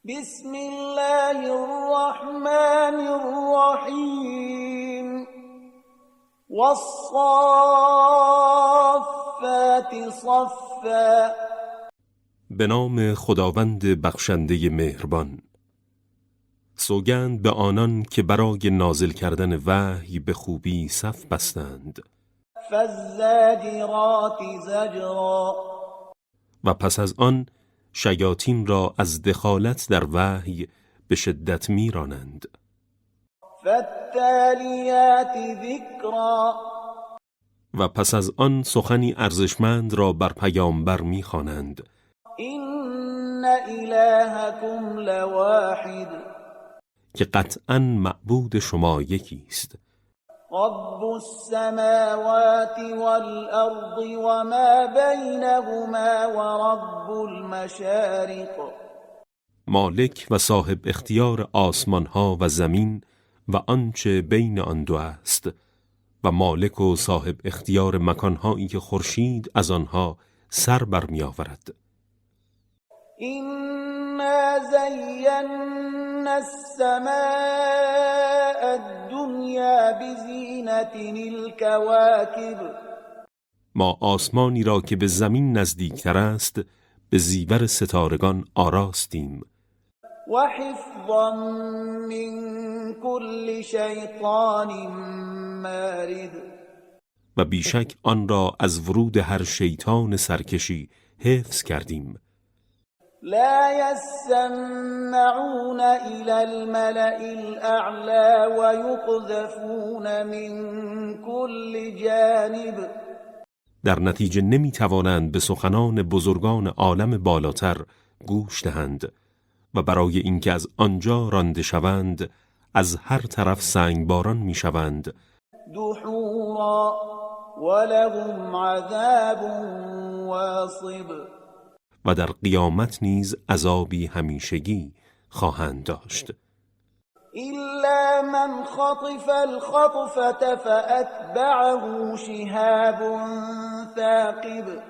بسم الله الرحمن الرحیم والصافات صفا. به نام خداوند بخشنده مهربان. سوگند به آنان که برای نازل کردن وحی به خوبی صف بستند. فالزاجرات زجرا. و پس از آن شیاطین را از دخالت در وحی به شدت میرانند. فالتالیات ذکرا. و پس از آن سخنی ارزشمند را بر پیامبر میخوانند. این الهکم لواحد. که قطعاً معبود شما یکی است. رب السماوات والأرض وما بينهما ورب المشارق. مالک و صاحب اختیار آسمان ها و زمین و آنچه بین آن دو است و مالک و صاحب اختیار مکان هایی که خورشید از آنها سر برمی آورد. إنا زينا السماء الدنيا بزينة الكواكب. ما آسمانی را که به زمین نزدیکتر است به زیور ستارگان آراستیم. وحفظا من كل شيطان مارد. و بیشک آن را از ورود هر شیطان سرکشی حفظ کردیم. لا يسمعون إلى الملأ الأعلى ويقذفون من كل جانب. در نتیجه نمی توانند به سخنان بزرگان عالم بالاتر گوش دهند و برای اینکه از آنجا رانده شوند از هر طرف سنگباران می شوند. دحورا ولهم عذاب واصب. و در قیامت نیز عذابی همیشگی خواهند داشت. إلا من خطف الخطفة فأتبعه شهاب ثاقب.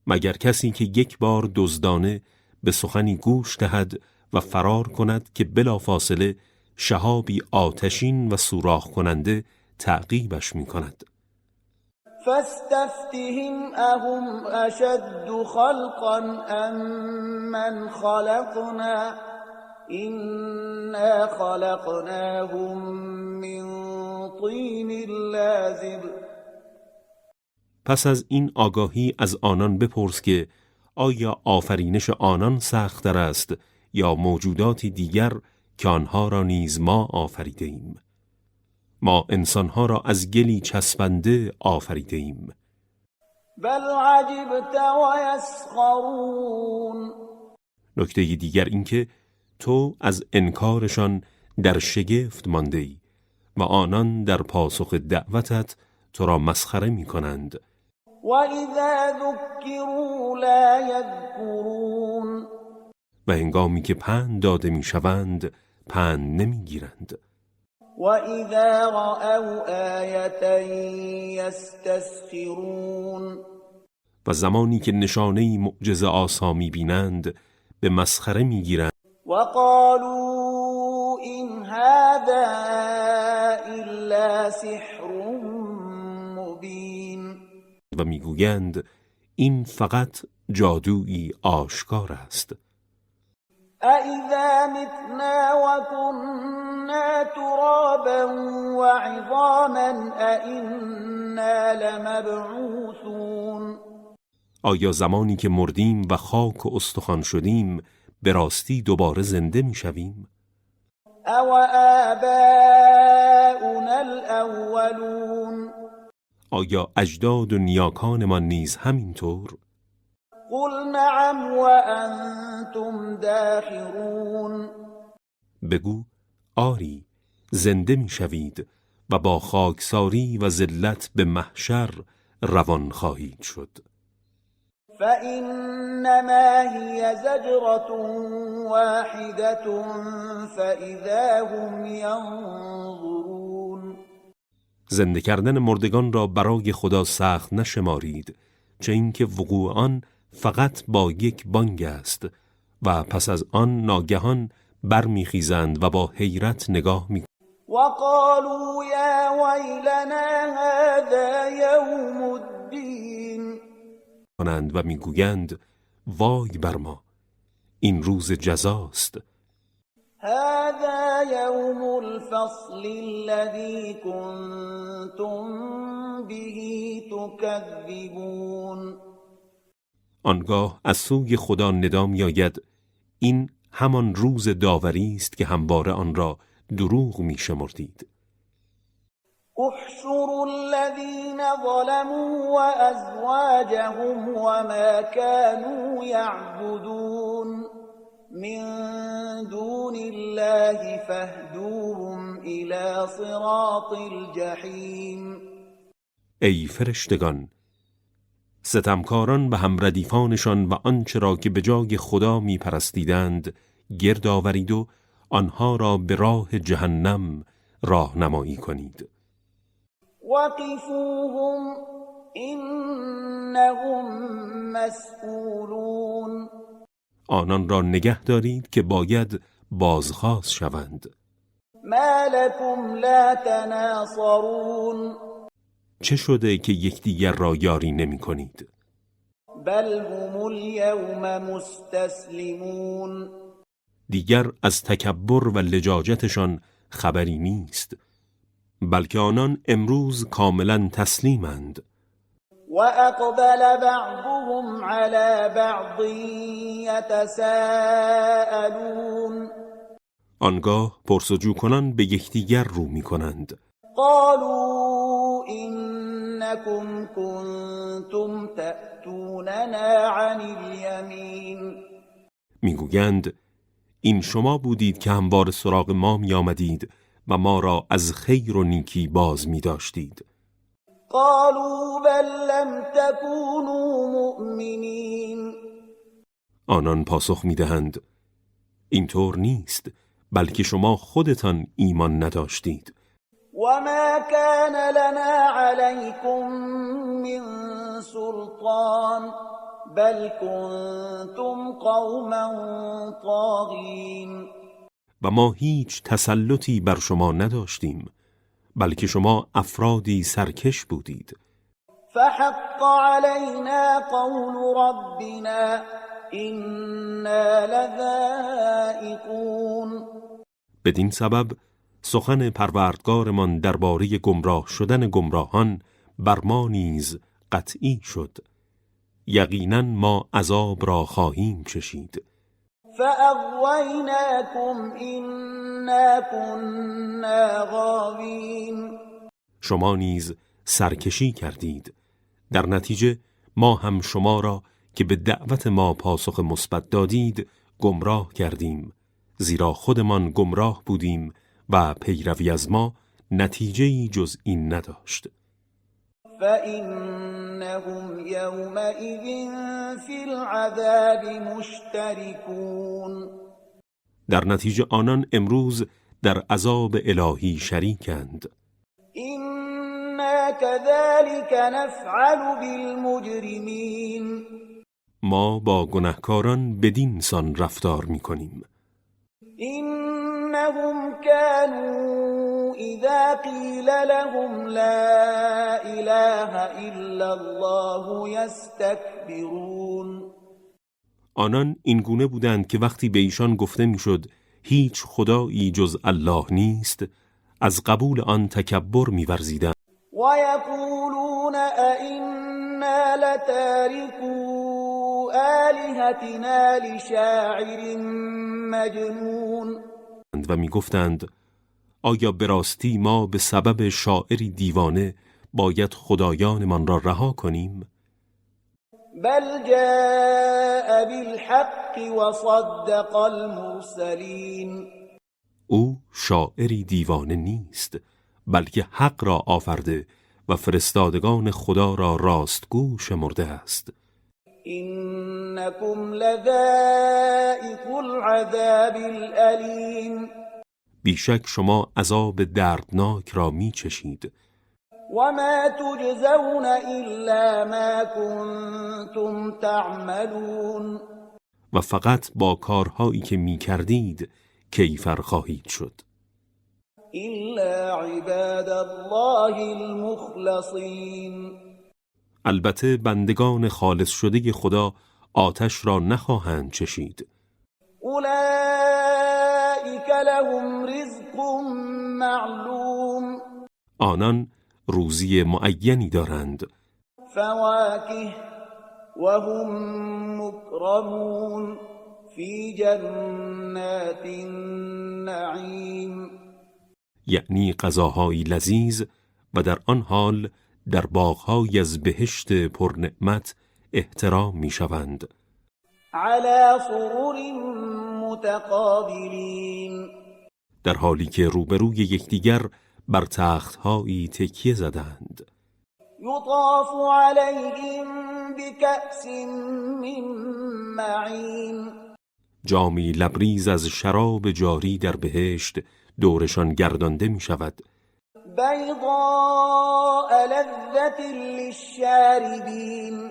مگر کسی که یک بار دزدانه به سخنی گوش دهد و فرار کند که بلافاصله شهابی آتشین و سوراخ کننده تعقیبش می کند. فاستفتهم أهم أشد خلقا أم من خلقنا إنا خلقناهم من طين لازب. پس از این آگاهی از آنان بپرس که آیا آفرینش آنان سخت‌تر است یا موجوداتی دیگر که آنها را نیز ما آفریده ایم. ما انسانها را از گلی چسبنده آفریده ایم. بل عجبت و یسخرون. نکته دیگر این که تو از انکارشان در شگفت مانده ای و آنان در پاسخ دعوتت تو را مسخره می کنند. و اذا ذکروا لا یذکرون. و هنگامی که پند داده می شوند پند نمی گیرند. و اذا رأوا آیة یستسخرون. و زمانی که نشانه معجزه آسا می بینند به مسخره می گیرند. و قالوا این هذا الا سحر مبین. و می گویند این فقط جادویی آشکار است. أَإِذَا مِتْنَا وَكُنَّا تُرَابًا وَعِظَامًا أَإِنَّا لَمَبْعُوثُونَ. آیا زمانی که مردیم و خاک و استخوان شدیم به راستی دوباره زنده می شویم؟ أَوَ آبَاؤُنَا الْأَوَّلُونَ. آیا اجداد و نیاکانمان نیز همینطور؟ قل نعم وأنتم داخرون. بگو آری زنده می شوید و با خاکساری و ذلت به محشر روان خواهید شد. فإنما هي زجرة واحدة فإذا هم ينظرون. زنده کردن مردگان را برای خدا سخت نشمارید، چه اینکه وقوع آن فقط با یک بانگ است و پس از آن ناگهان برمیخیزند و با حیرت نگاه می‌کنند. وقالوا يا ويلنا هذا يوم الدين و میگویند وای بر ما، این روز جزاست. هذا يوم الفصل الذي كنتم به تكذبون. آنگاه از سوی خدا ندا می‌آید این همان روز داوری است که همواره آن را دروغ می‌شمردید. احشروا الذين ظلموا وأزواجهم وما كانوا يعبدون من دون الله فاهدوهم إلى صراط الجحیم. ای فرشتگان، ستمکاران و همردیفانشان و آنچه را که به جای خدا می‌پرستیدند گرد آورید و آنها را به راه جهنم راهنمایی کنید. وقفوهم إنهم مسئولون. آنان را نگه دارید که باید بازخواست شوند. ما لكم لا تناصرون. چه شده که یکدیگر را یاری نمی کنید؟ بل هم اليوم مستسلمون. دیگر از تکبر و لجاجتشان خبری نیست، بلکه آنان امروز کاملا تسلیمند. وأقبل بعضهم على بعض يتساءلون. آنگاه پرسجو کنان به یکدیگر رو می کنند. قالوا إنكم كنتم تأتوننا عن اليمين. میگویند این شما بودید که همواره سراغ ما می آمدید و ما را از خیر و نیکی باز می داشتید. قالوا بل لم تكونوا مؤمنین. آنان پاسخ می دهند اینطور نیست، بلکه شما خودتان ایمان نداشتید. وما كان لنا عليكم من سلطان بل كنتم قوما طاغین. و ما هیچ تسلطی بر شما نداشتیم، بلکه شما افرادی سرکش بودید. فحق علينا قول ربنا إنا لذائقون. بدین سبب سخن پروردگارمان درباره گمراه شدن گمراهان بر ما نیز قطعی شد. یقینا ما عذاب را خواهیم چشید. فأغويناكم إنا كنا غاوين. شما نیز سرکشی کردید، در نتیجه ما هم شما را که به دعوت ما پاسخ مثبت دادید گمراه کردیم، زیرا خودمان گمراه بودیم و پیروی از ما نتیجه‌ای جز این نداشت. فإنهم يومئذ في العذاب مشتركون. در نتیجه آنان امروز در عذاب الهی شریکند. إنا كذلك نفعل بالمجرمين. ما با گناهکاران بدین سان رفتار می‌کنیم. إنهم كانوا إذا قيل لهم لا إله إلا الله يستكبرون. آنان این گونه بودند که وقتی به ایشان گفته میشد هیچ خدایی جز الله نیست، از قبول آن تکبر می‌ورزیدند. ويقولون أئنا لتاركو آلهتنا لشاعر مجنون. و میگفتند آیا به راستی ما به سبب شاعری دیوانه باید خدایانمان را رها کنیم؟ بل جاء بالحق وصدق المرسلین. او شاعری دیوانه نیست، بلکه حق را آفرده و فرستادگان خدا را راستگو شمرده است. إنكم لذائق العذاب الألیم. بیشک شما عذاب دردناک را می چشید. وما تجزون إلا ما كنتم تعملون. و فقط با کارهایی که می کردید کیفر خواهید شد. إلا عباد الله المخلصین. البته بندگان خالص شده خدا آتش را نخواهند چشید. اولئک لهم رزق معلوم. آنان روزی معینی دارند. فواکه وهم مکرمون فی جنات النعیم. یعنی غذاهای لذیذ و در آن حال در باغ‌های از بهشت پرنعمت احترام می‌شوند. علی سرر متقابلین. در حالی که روبروی یکدیگر بر تخت‌هایی تکیه زدند. یطاف علیهم بکأس من معین. جامی لبریز از شراب جاری در بهشت دورشان گردانده می شود. بیضاء لذة للشاربین.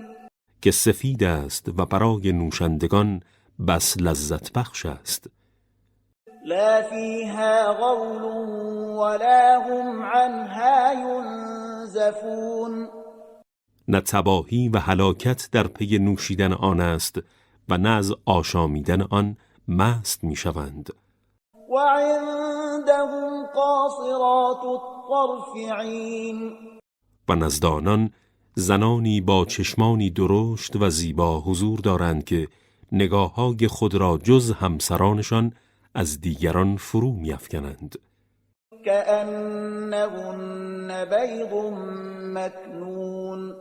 که سفید است و برای نوشندگان بس لذت بخش است. لا فیها غول ولا هم عنها ینزفون. نه تباهی و هلاکت در پی نوشیدن آن است و نه از آشامیدن آن مست می شوند. و عندهم قاصرات الطرف عین. و نزد آنان زنانی با چشمانی درشت و زیبا حضور دارند که نگاه‌های خود را جز همسرانشان از دیگران فرو می‌افکنند. کأنهن بیض مکنون.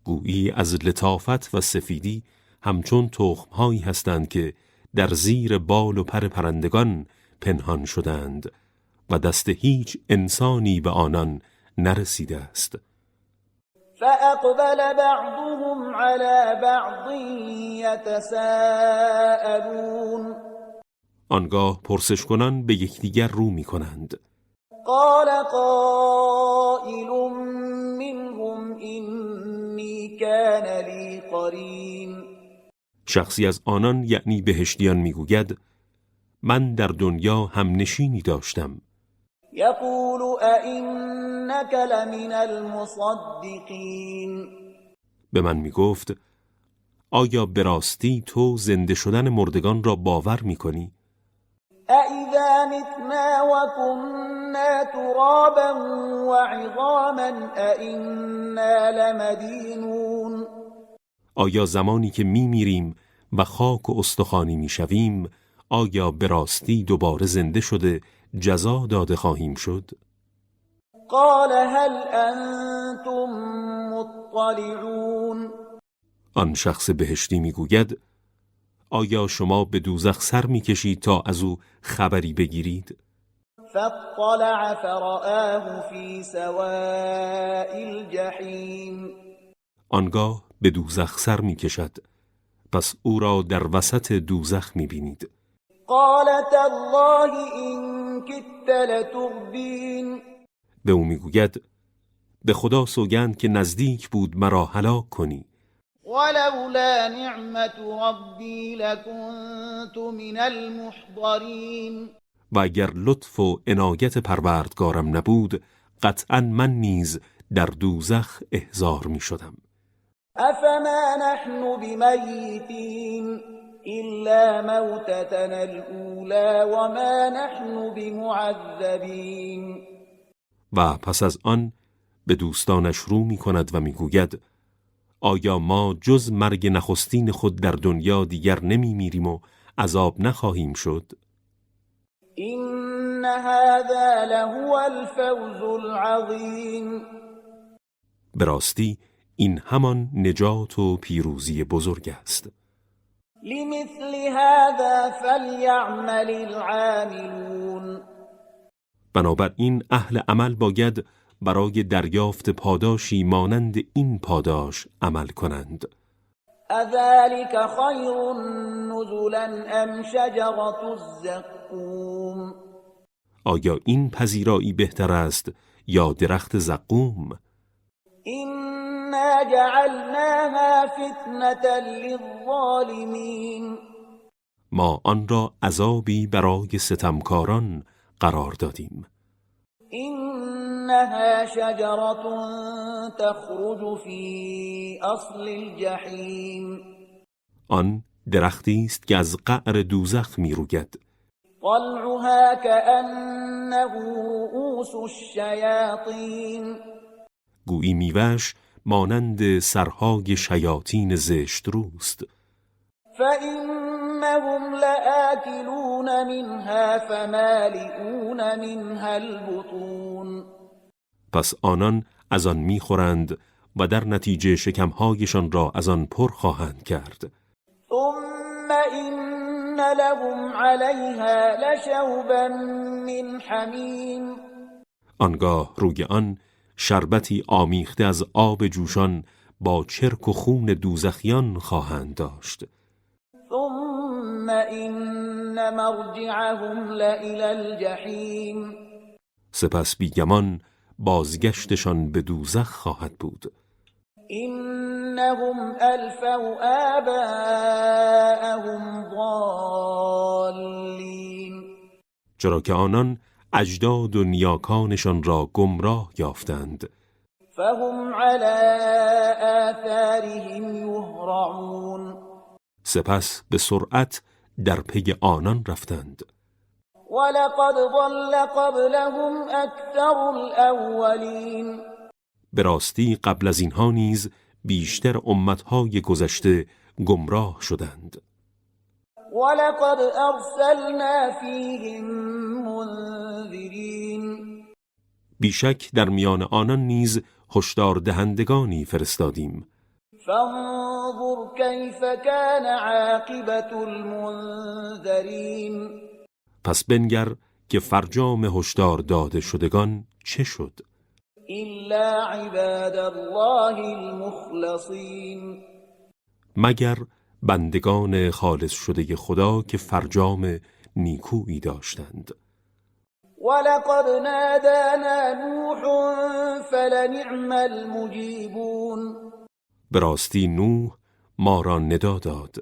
گویی از لطافت و سفیدی همچون تخم‌هایی هستند که در زیر بال و پر پرندگان پنهان شدند و دست هیچ انسانی به آنان نرسیده است. فأقبل بعضهم على بعض يتساءلون. آنگاه پرسش کنان به یکدیگر رو می کنند. قال قائل منهم إني كان لي قرين. شخصی از آنان یعنی بهشتیان می گوید من در دنیا همنشینی داشتم. یقول أئنك لمن المصدقین. به من می گفت آیا به راستی تو زنده شدن مردگان را باور می کنی؟ أإذا متنا وكنا ترابا وعظاما أإنا لمدینون. آیا زمانی که می میریم و خاک و استخوانی می شویم آیا به راستی دوباره زنده شده جزا داده خواهیم شد؟ قال هل أنتم مطلعون. آن شخص بهشتی می گوید آیا شما به دوزخ سر می کشید تا از او خبری بگیرید؟ فاطلع فرآه فی سواء الجحیم. آنگاه به دوزخ سر می کشد پس او را در وسط دوزخ می بینید. قال تالله إن كدت لتردین. به او می گوید به خدا سوگند که نزدیک بود مرا هلاک کنی. ولولا نعمت ربی لکنت من المحضرین. و اگر لطف و عنایت پروردگارم نبود قطعا من نیز در دوزخ احضار می شدم. افما نحن بمیتین إلا موتتنا الأولى وما نحن بمعذبین. و پس از آن به دوستانش رو می کند و می گوید آیا ما جز مرگ نخستین خود در دنیا دیگر نمی میریم و عذاب نخواهیم شد؟ این هذا لهو الفوز العظیم. به راستی این همان نجات و پیروزی بزرگ است. لمثل هذا فلیعمل العاملون. بنابراین اهل عمل باید برای دریافت پاداشی مانند این پاداش عمل کنند. اذلك خیر نزلا ام شجرة الزقوم. آیا این پذیرایی بهتر است یا درخت زقوم؟ إنا جعلناها فتنة للظالمين. ما آن را عذابی برای ستمکاران قرار دادیم. إنها شجرة تخرج في أصل الجحیم. آن درختی است که از قعر دوزخ میروید. طلعها كأنه رؤوس الشیاطین. گویی میوه‌اش مانند سرهای شیاطین زشت روست. فإنهم لآكلون منها فمالئون منها البطون. پس آنان از آن میخورند و در نتیجه شکمهایشان را از آن پر خواهند کرد. ثم إن لهم عليها لشوبا من حمیم. آنگاه روی آن شربتی آمیخته از آب جوشان با چرک و خون دوزخیان خواهند داشت. ثم إن مرجعهم لإلى الجحیم. سپس بیگمان بازگشتشان به دوزخ خواهد بود. إنهم ألفوا آباءهم ضالین. چرا که آنان اجداد و نیاکانشان را گمراه یافتند. فهم على آثارهم یهرعون. سپس به سرعت در پی آنان رفتند. ولقد ضل قبلهم أكثر الأولین. به راستی قبل از اینها نیز بیشتر امتهای گذشته گمراه شدند. ولقد أرسلنا فيهم منذرین. بیشک در میان آنان نیز هشدار دهندگانی فرستادیم. فانظر كيف كان عاقبة المنذرین. پس بنگر که فرجام هشدار داده شدگان چه شد. إلا عباد الله المخلصین. مگر بندگان خالص شده خدا که فرجام نیکویی داشتند. ولقد نادانا نوح فلنعم المجیبون. به راستی نوح ما را ندا داد،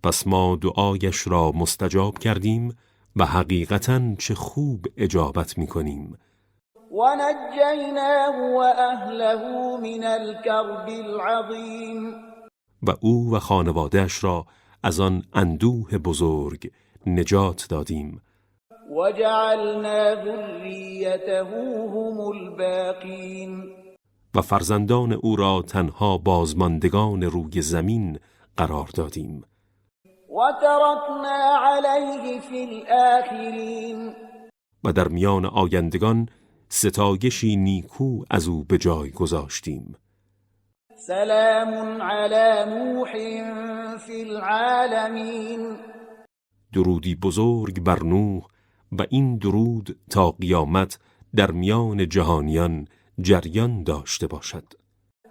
پس ما دعایش را مستجاب کردیم و حقیقتاً چه خوب اجابت می‌کنیم. ونجیناه وأهله من الكرب العظیم. و او و خانواده‌اش را از آن اندوه بزرگ نجات دادیم. وجعلنا ذریته هم الباقین. و فرزندان او را تنها بازماندگان روی زمین قرار دادیم. وتركنا عليه في الآخرین. و در میان آیندگان ستایشی نیکو از او به جای گذاشتیم. سلام علی نوح فی العالمین. درودی بزرگ بر نوح و این درود تا قیامت در میان جهانیان جریان داشته باشد.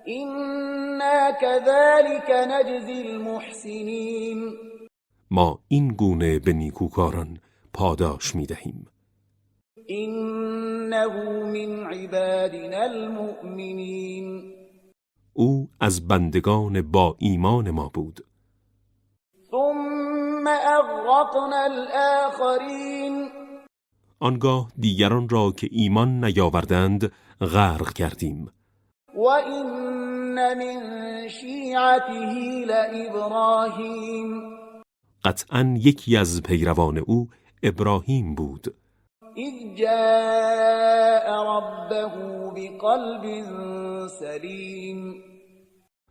إنا كذلك نجزی المحسنین. ما این گونه به نیکوکاران پاداش می دهیم. إنه من عبادنا المؤمنین. او از بندگان با ایمان ما بود. ثم اغرقنا الآخرین. آنگاه دیگران را که ایمان نیاوردند غرق کردیم. وإن من شیعته لإبراهیم. قطعاً یکی از پیروان او ابراهیم بود. اذ جاء ربه بقلب سلیم.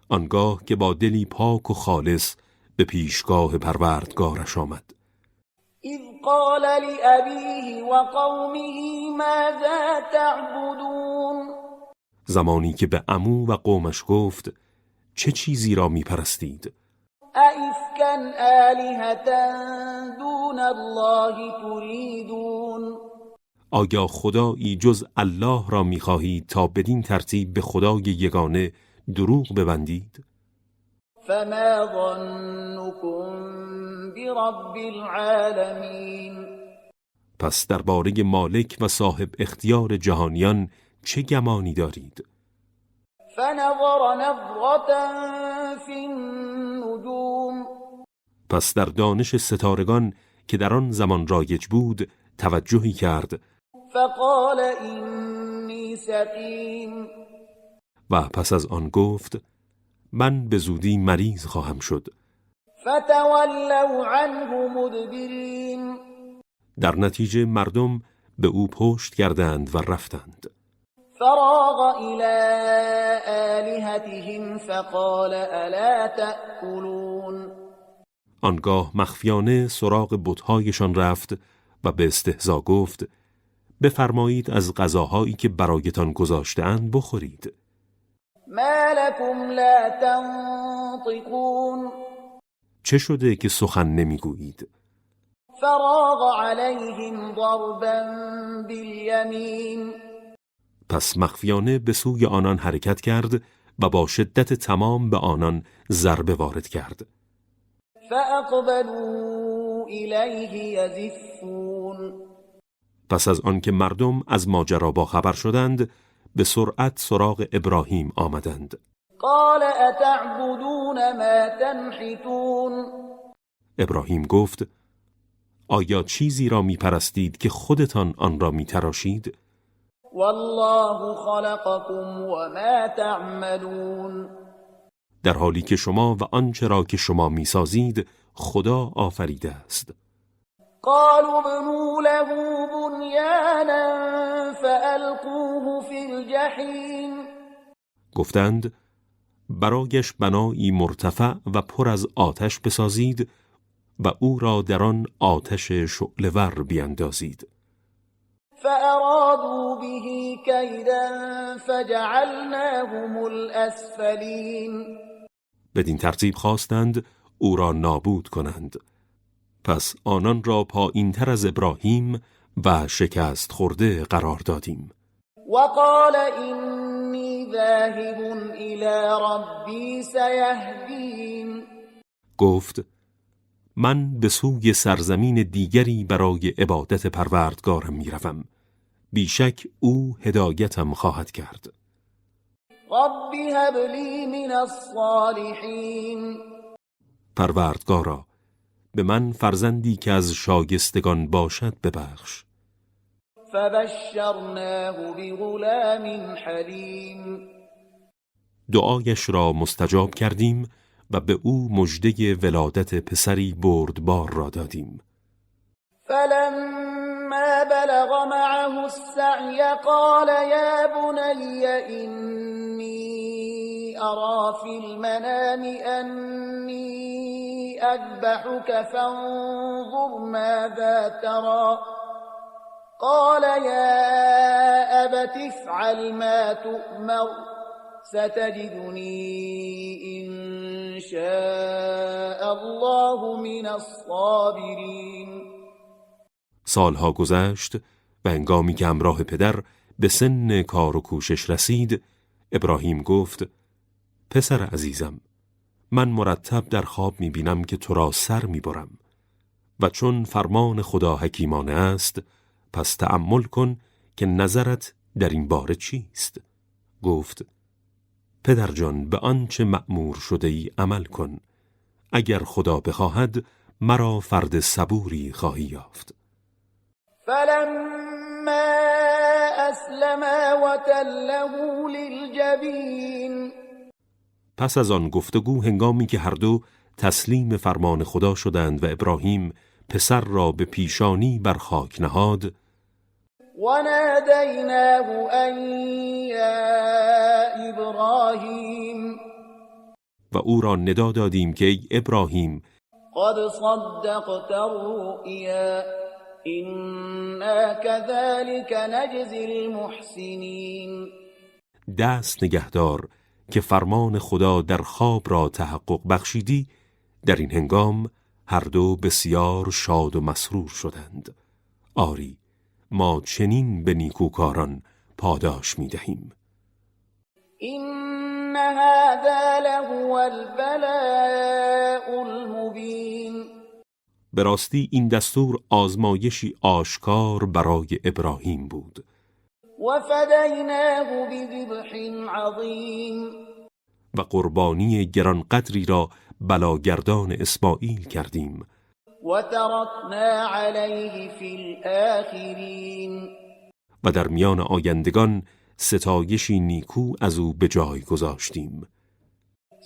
آنگاه که با دلی پاک و خالص به پیشگاه پروردگارش آمد. اذ قال لأبیه وقومه ماذا تعبدون. زمانی که به عمو و قومش گفت چه چیزی را می پرستید؟ ائفکا آلهة دون الله تریدون. آیا خدایی جز الله را می خواهید تا بدین ترتیب به خدای یگانه دروغ ببندید؟ فما ظنكم برب العالمین. پس درباره مالک و صاحب اختیار جهانیان چه گمانی دارید؟ فنظر نظرة فی النجوم. پس در دانش ستارگان که در آن زمان رایج بود توجهی کرد فقال اینی سقیم. و پس از آن گفت من به زودی مریض خواهم شد. فتولوا عنه مدبرین. در نتیجه مردم به او پشت کردند و رفتند. فراغ إلى آلهتهم فقال الا تأكلون. آنگاه مخفیانه سراغ بت‌هایشان رفت و به استهزا گفت بفرمایید از غذاهایی که برایتان گذاشته‌اند بخورید. ما لكم لا تنطقون. چه شده که سخن نمیگویید؟ فراغ عليهم ضربا بالیمین. پس مخفیانه به سوی آنان حرکت کرد و با شدت تمام به آنان ضربه وارد کرد. فاقبلوا الیه یزفون. پس از آنکه مردم از ماجرا با خبر شدند به سرعت سراغ ابراهیم آمدند. قال اتعبدون ما تنحتون. ابراهیم گفت آیا چیزی را می پرستید که خودتان آن را می تراشید؟ والله خلقكم وما تعملون. در حالی که شما و آنچه را که شما می سازید خدا آفریده است. قالوا ابنوا له بنيانا فألقوه في الجحیم. گفتند برایش بنایی مرتفع و پر از آتش بسازید و او را در آن آتش شعله‌ور بیندازید. فأرادوا به كيدا فجعلناهم الأسفلين. بدین ترتیب خواستند او را نابود کنند. پس آنان را پایین‌تر از ابراهیم و شکست خورده قرار دادیم. وقال إني ذاهب إلى ربي سيهدين. گفت من به سوی سرزمین دیگری برای عبادت پروردگارم میروم. بیشک او هدایتم خواهد کرد. رب هب لی من الصالحین. پروردگارا به من فرزندی که از شایستگان باشد ببخش. فبشرناه بغلام حلیم. دعایش را مستجاب کردیم و به او مژده ولادت پسری بردبار را دادیم. فلما بلغ معه السعی قال یا بنی اینی ارى فی المنام انی اذبحک فانظر ماذا ترى. قال یا ابت افعل ما تؤمر ستجدنی إن شاء الله من الصابرین. سالها گذشت و هنگامی که همراه پدر به سن کار و کوشش رسید ابراهیم گفت پسر عزیزم من مرتب در خواب می‌بینم که تو را سر می‌برم و چون فرمان خدا حکیمانه است پس تأمل کن که نظرت در این باره چیست؟ گفت پدر جان به آنچه مأمور شده ای عمل کن. اگر خدا بخواهد مرا فرد صبوری خواهی یافت. فلما اسلما وتله للجبین. پس از آن گفتگو هنگامی که هر دو تسلیم فرمان خدا شدند و ابراهیم پسر را به پیشانی بر خاک نهاد ونادیناه ان یا ابراهیم. و او را ندا دادیم که ای ابراهیم قد صدقت الرؤیا انا كذلك نجزی المحسنین. دست نگهدار که فرمان خدا در خواب را تحقق بخشیدی. در این هنگام هر دو بسیار شاد و مسرور شدند. آری ما چنین به نیکوکاران پاداش می دهیم. این هذا لهو البلاء المبین. به راستی این دستور آزمایشی آشکار برای ابراهیم بود. و فدیناه بذبح عظیم. و قربانی گرانقدری را بلاگردان اسماعیل کردیم وتركنا عليه في الآخرين و در میان آیندگان ستایشی نیکو از او به جای گذاشتیم.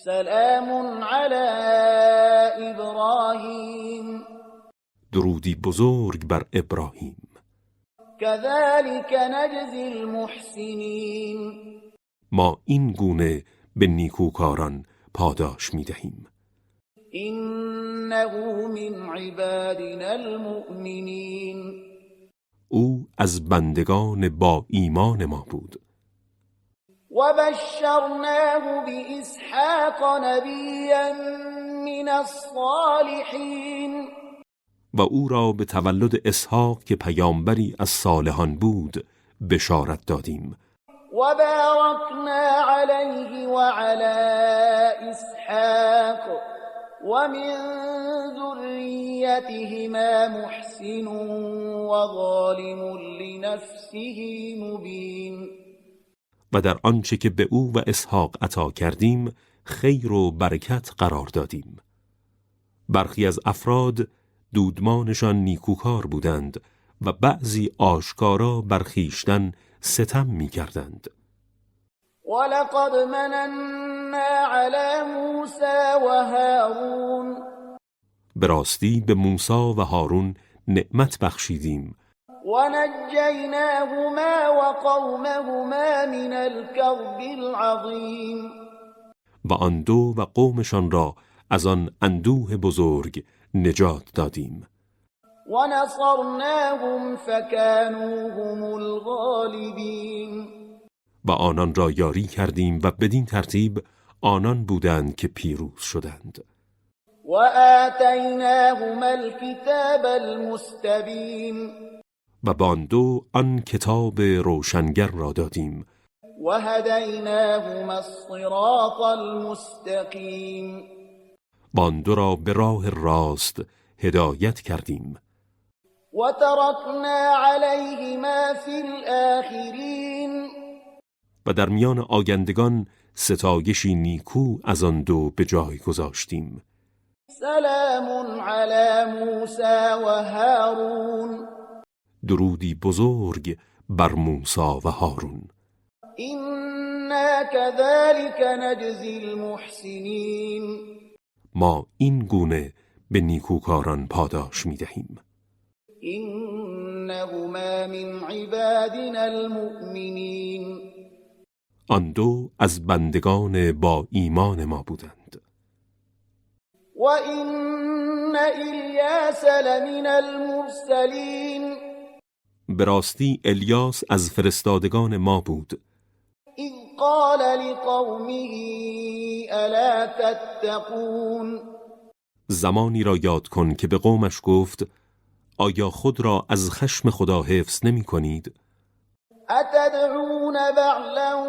سلام علی ابراهیم درودی بزرگ بر ابراهیم. كذلك نجزی المحسنین ما این گونه به نیکوکاران پاداش می دهیم. إنه من عبادنا المؤمنین او از بندگان با ایمان ما بود. وبشرناه بإسحاق نبيا من الصالحين و او را به تولد اسحاق که پیامبری از صالحان بود بشارت دادیم. وباركنا عليه وعلى إسحاق ومن ذريتهما محسن وظالم لنفسه مبين و در آنچه که به او و اسحاق عطا کردیم خیر و برکت قرار دادیم. برخی از افراد دودمانشان نیکوکار بودند و بعضی آشکارا بر خویشتن ستم می کردند. ولقد مننا على موسى وهارون به راستی به موسی و هارون نعمت بخشیدیم ونجيناهما وقومهما من الكرب العظيم و آن دو و قومشان را از آن اندوه بزرگ نجات دادیم. ونصرناهم فكانوا هم الغالبين و آنان را یاری کردیم و بدین ترتیب آنان بودند که پیروز شدند. وآتيناهما الكتاب المستبين و با آن دو آن کتاب روشنگر را دادیم. وهديناهما الصراط المستقيم و آن دو را به راه راست هدایت کردیم. وتركنا عليهما في الآخرين و در میان آیندگان ستایشی نیکو از آن دو به جای گذاشتیم. سلام علی موسی و هارون درودی بزرگ بر موسی و هارون. إنا كذلك نجزی المحسنین ما این گونه به نیکوکاران پاداش می دهیم. إنهما من عبادنا المؤمنین آن دو از بندگان با ایمان ما بودند. وإن إلیاس لمن المرسلین به راستی الیاس از فرستادگان ما بود. اذ قال لقومه الا تتقون زمانی را یاد کن که به قومش گفت آیا خود را از خشم خدا حفظ نمی کنید؟ اتدعون بعلا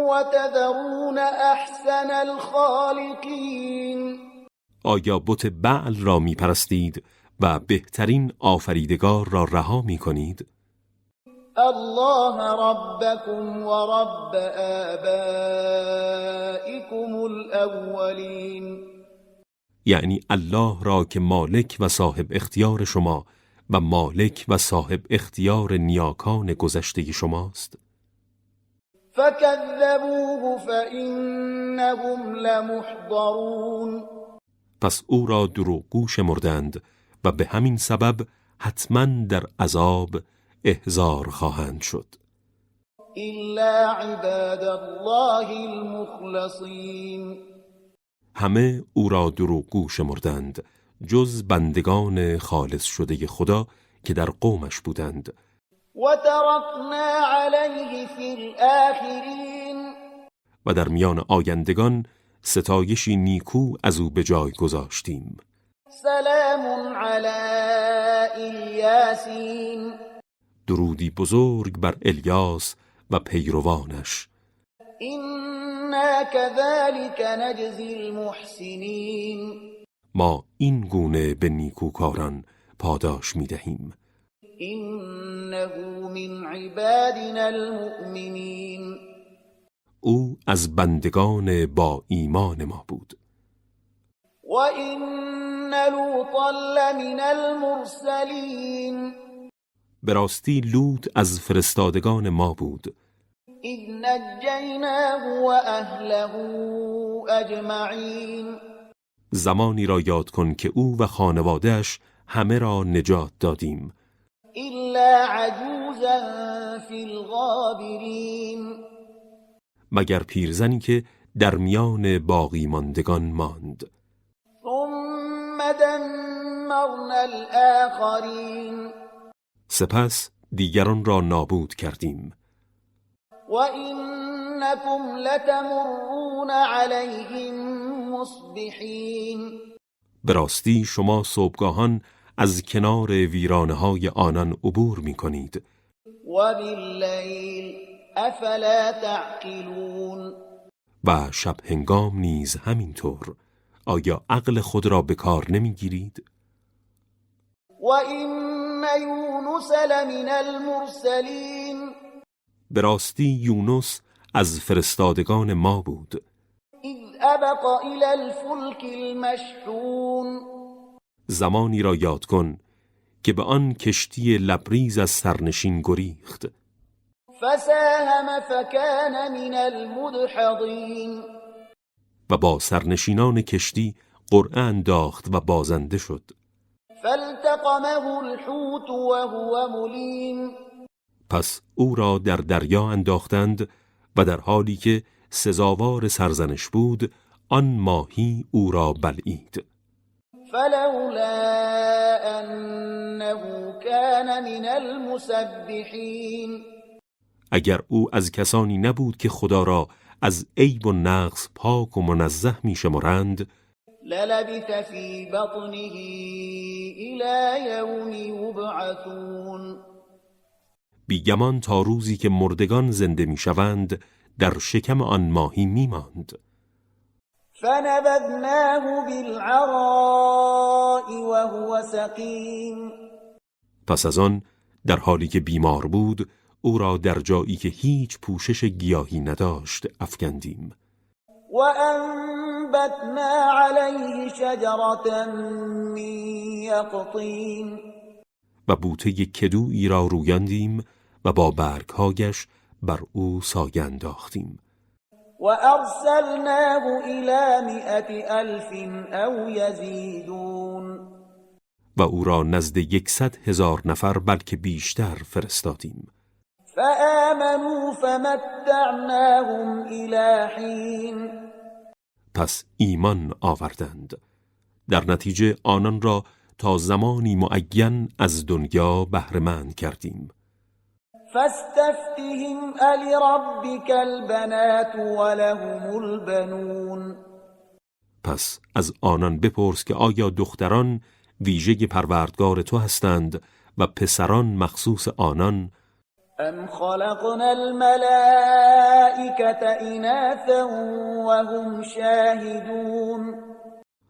وتذرون احسن الخالقین آیا بت بعل را می پرستید و بهترین آفریدگار را رها می کنید؟ الله ربكم ورب آبائكم الاولین یعنی الله را که مالک و صاحب اختیار شما و مالک و صاحب اختیار نیاکان گذشته شماست. فكذبوه فإنهم لمحضرون پس او را دروغگو شمردند و به همین سبب حتما در عذاب احضار خواهند شد. إلا عباد الله المخلصین همه او را دروغگو شمردند جز بندگان خالص شده خدا که در قومش بودند. وتركنا عليه في الآخرین و در میان آیندگان ستایشی نیکو از او به جای گذاشتیم. سلام علی الیاسین درودی بزرگ بر الیاس و پیروانش. إنا كذلك نجزی المحسنین ما این گونه به نیکوکاران پاداش می دهیم. إنه من عبادنا المؤمنین او از بندگان با ایمان ما بود. وَإِنَّ لُوطًا لَمِنَ الْمُرْسَلِينَ به راستی لوط از فرستادگان ما بود. اذ نجیناه و اهله اجمعین زمانی را یاد کن که او و خانواده‌اش همه را نجات دادیم الا عجوزا فی الغابرین مگر پیرزنی که در میان باقی ماندگان ماند. ثم دمرنا الاخرین سپس دیگران را نابود کردیم. وَإِنَّكُمْ لَتَمُرُّونَ عَلَيْهِمْ مُصْبِحِينَ به راستی شما صبحگاهان از کنار ویرانه‌های آنان عبور می‌کنید. وَبِاللَّيْلِ أَفَلَا تَعْقِلُونَ و شب هنگام نیز همینطور. آیا عقل خود را به کار نمی‌گیرید؟ وَإِنَّ یونس لَمِنَ الْمُرْسَلِینَ به راستی یونس از فرستادگان ما بود. اذ ابق الى الفلك المشحون زمانی را یاد کن که به آن کشتی لبریز از سرنشین گریخت. فساهم فکان من المدحضین و با سرنشینان کشتی قرعه انداخت و بازنده شد. فالتقمه الحوت وهو ملیم پس او را در دریا انداختند و در حالی که سزاوار سرزنش بود آن ماهی او را بلعید. فلولا انه كان من المسبحین اگر او از کسانی نبود که خدا را از عیب و نقص پاک و منزه می شمارند، للبث فی بطنه الى یوم یبعثون بیگمان تا روزی که مردگان زنده می شوند در شکم آن ماهی می ماند. فنبذناه بالعراء وهو سقیم پس از آن در حالی که بیمار بود او را در جایی که هیچ پوشش گیاهی نداشت افکندیم. وأنبتنا عليه شجرة من یقطین و بوته کدویی را رویاندیم و با برگهایش بر او سایه انداختیم. وأرسلناه إلى 100,000 أو يزيدون و او را نزد 100,000 نفر بلکه بیشتر فرستادیم. فآمنوا فمتعناهم إلى حين پس ایمان آوردند. در نتیجه آنان را تا زمانی معین از دنیا بهره‌مند کردیم. فاستفتهم ألربك البنات ولهم البنون پس از آنان بپرس که آیا دختران ویژه پروردگار تو هستند و پسران مخصوص آنان؟ ام خلقنا الملائكة إناثا وهم شاهدون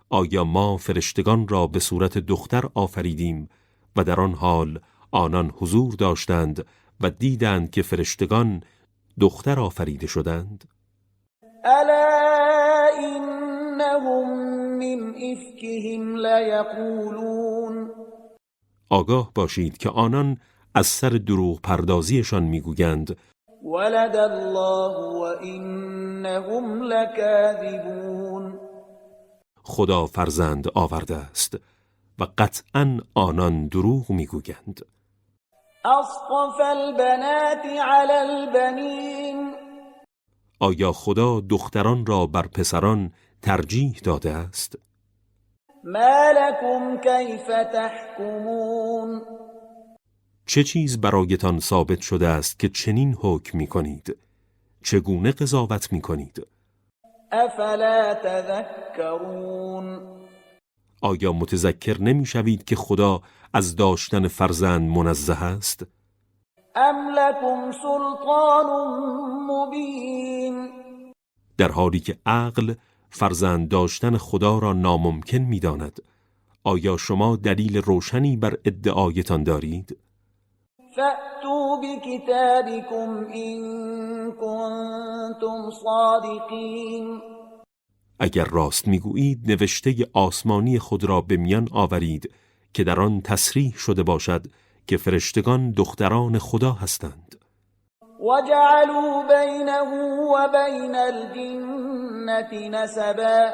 آیا ما فرشتگان را به صورت دختر آفریدیم و در آن حال آنان حضور داشتند و دیدند که فرشتگان دختر آفریده شدند؟ الا انهم من افکهم لیقولون آگاه باشید که آنان از سر دروغ پردازیشان میگویند ولد الله و انهم لکاذبون خدا فرزند آورده است و قطعاً آنان دروغ میگویند. اصطفى البنات علی البنین آیا خدا دختران را بر پسران ترجیح داده است؟ ما لکم کیف تحکمون چه چیز برایتان ثابت شده است که چنین حکم می‌کنید؟ چگونه قضاوت می‌کنید؟ افلا تذکرون آیا متذکر نمی‌شوید که خدا از داشتن فرزند منزه است؟ ام لکم سلطان مبین در حالی که عقل فرزند داشتن خدا را ناممکن می‌داند، آیا شما دلیل روشنی بر ادعایتان دارید؟ فأتوا بكتابكم إن كنتم صادقين اگر راست میگویید نوشته آسمانی خود را به میان آورید که در آن تصریح شده باشد که فرشتگان دختران خدا هستند. وجعلوا بینه و بین الجنة نسبا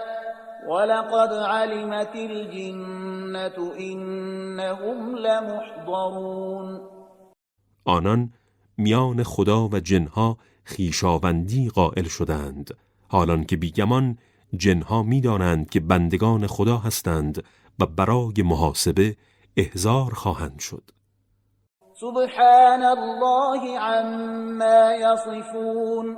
ولقد علمت الجنة إنهم لمحضرون. آنان میان خدا و جنها خویشاوندی قائل شدند، حالان که بیگمان جنها می‌دانند که بندگان خدا هستند و برای محاسبه احضار خواهند شد. سبحان الله عما یصفون.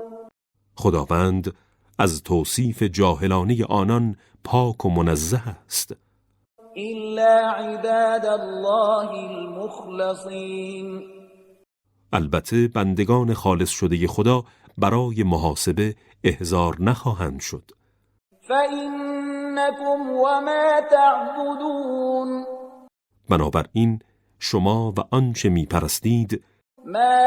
خداوند از توصیف جاهلانه آنان پاک و منزه است. الا عباد الله المخلصین. البته بندگان خالص شده خدا برای محاسبه احضار نخواهند شد. فإنکم وما تعبدون. بنابراین شما و آنچه می‌پرستید ما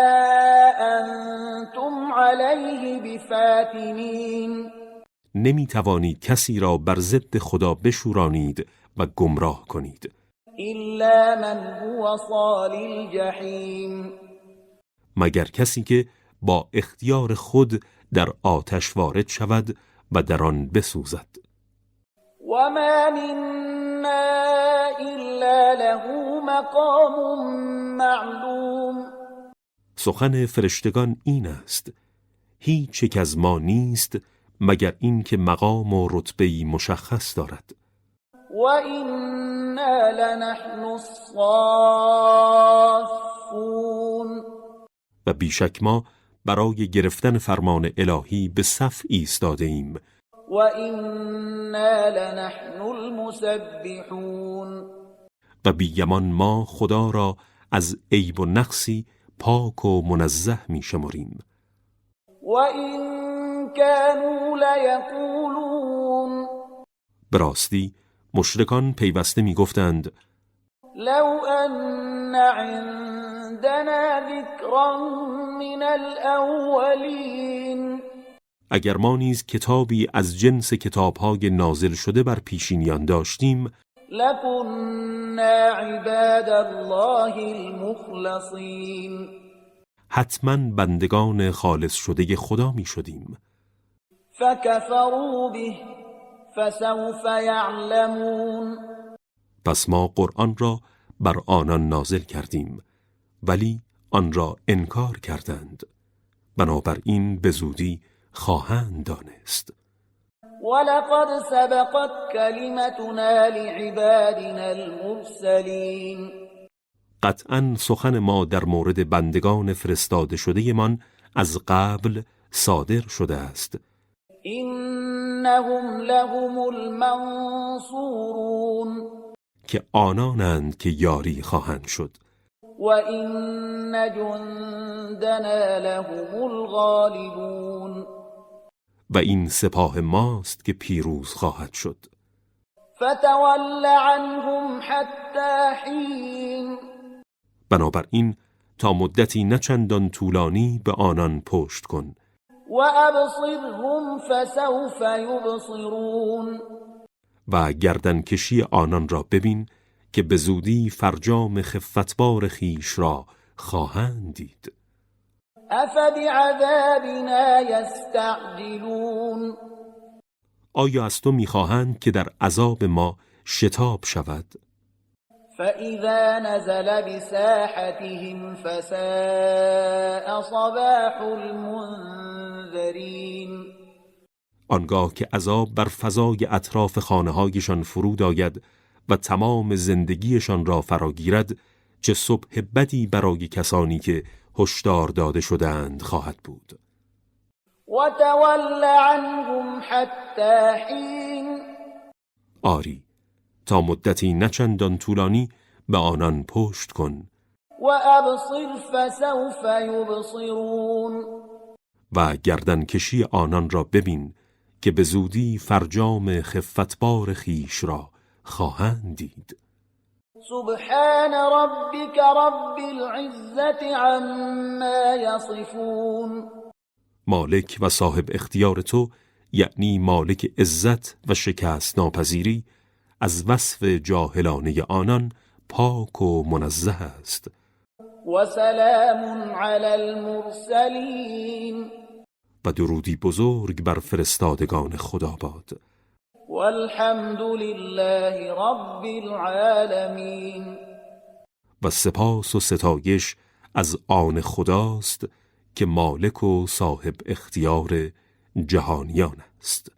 انتم علیه بفاتنین. نمی‌توانید کسی را بر ضد خدا بشورانید و گمراه کنید، الا من هو صال الجحیم. مگر کسی که با اختیار خود در آتش وارد شود و در آن بسوزد. وما منا الا له مقام معلوم. سخن فرشتگان این است: هیچ یک از ما نیست مگر این که مقام و رتبه‌ای مشخص دارد. و انا لنحن الصافون. و بیشک ما برای گرفتن فرمان الهی به صف ایستاده ایم. و انا لنحن المسبحون. و بیگمان ما خدا را از عیب و نقصی پاک و منزه می شماریم. و این كانوا لیقولون. به راستی مشرکان پیوسته می گفتند: لو ان عندنا ذکرا من الاولین. اگر ما نیز کتابی از جنس کتاب‌های نازل شده بر پیشینیان داشتیم، لكنا عباد الله المخلصین. حتما بندگان خالص شده خدا می شدیم. فکفروا به فسوف یعلمون. پس ما قرآن را بر آنان نازل کردیم ولی آن را انکار کردند، بنابراین به زودی خواهند دانست. ولقد سبقت کلمتنا لعبادنا المرسلین. قطعا سخن ما در مورد بندگان فرستاده شده من از قبل صادر شده است. انهم لهم المنصورون. که آنانند که یاری خواهند شد. و این جندنا لهم الغالبون. و این سپاه ماست که پیروز خواهد شد. فتول عنهم حتی حین. بنابراین تا مدتی نچندان طولانی به آنان پشت کن. و ابصرهم فسوف یبصرون. و گردن کشی آنان را ببین که به زودی فرجام خفتبار خیش را خواهند دید. افبعذابنا یستعجلون. آیا از تو میخواهند که در عذاب ما شتاب شود؟ فاذا نزل بساحتهم فساء صباح المنذرین. آنگاه که عذاب بر فضای اطراف خانه‌هایشان فرود آید و تمام زندگیشان را فراگیرد، چه صبح بدی برای کسانی که هشدار داده شده‌اند خواهد بود. و تول عنهم حتی حین. آری، تا مدتی نچندان طولانی به آنان پشت کن. و ابصر فسوف یبصرون. و گردن کشی آنان را ببین که به زودی فرجام خفتبار خیش را خواهند دید. سبحان ربك رب العزة عما يصفون. مالک و صاحب اختیار تو یعنی مالک عزت و شکست ناپذیری، از وصف جاهلانه آنان پاک و منزه است. و سلام علی المرسلین، و درودی بزرگ بر فرستادگان خدا باد. والحمد لله رب العالمین، و سپاس و ستایش از آن خداست که مالک و صاحب اختیار جهانیان است.